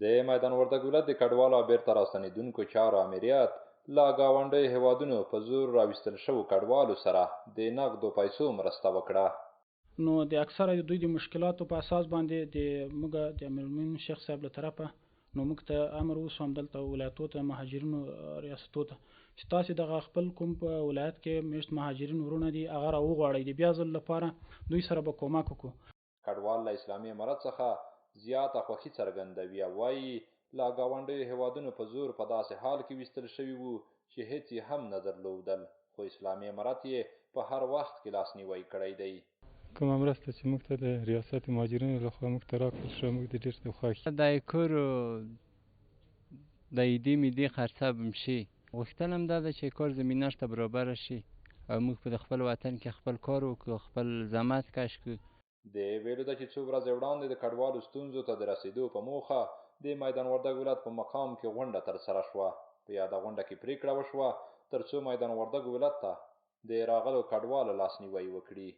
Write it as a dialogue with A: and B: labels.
A: د میدان وردګ ولایت د کډوالو بیرته راستنېدونکو چارو امریت له ګاونډیو هیوادونو په زور راویستل شوو کډوالو سره د نغدو پیسو مرسته وکړه.
B: نو د اکثره دوی د مشکلاتو په اساس باندې د موږ د امیرالمؤمنین شیخ صاحب له طرفه نو موږ ته امر وشو همدلته ولایتو ته مهاجرینو ریاستو ته چې تاسې دغه خپل کوم په ولایت کې مېشت مهاجرین ورونه دي هغه راوغواړئ د بیا ځل لپاره دوی سره به کومک وکړو.
A: کډوال له اسلامي امارت څخه زیاته خوښي څرګندوي او وایي له ګاونډیو هیوادونو په زور په داسې حال کې ویستل شوي وو چې هیڅ یې هم نه درلودل، خو اسلامي امارت یې په هر وخت کې لاسنیوی کړی دی.
C: کومه مرسته چې موږ ته د ریاست مهاجرینو لخوا موږ ته راکړل شوه موږ د ډېر خوښ
D: د کور د ایدي میدي خرڅه بم شي غوښتل هم دا ده چې کار زمینه ته برابره شي او موږ په خپل وطن کې خپل کار وکړو خپل زحمت کش کړو.
A: د ویلو ده چې څو ورځې وړاندې د کډوالو ستونزو ته د رسیدو په موخه د میدان وردګ ولایت په مقام کې غونډه ترسره شوه. په یاده غونډه کې پریکړه وشوه ترڅو میدان وردګ ولایت ته د راغلو کډوالو لاسنیوی وکړي.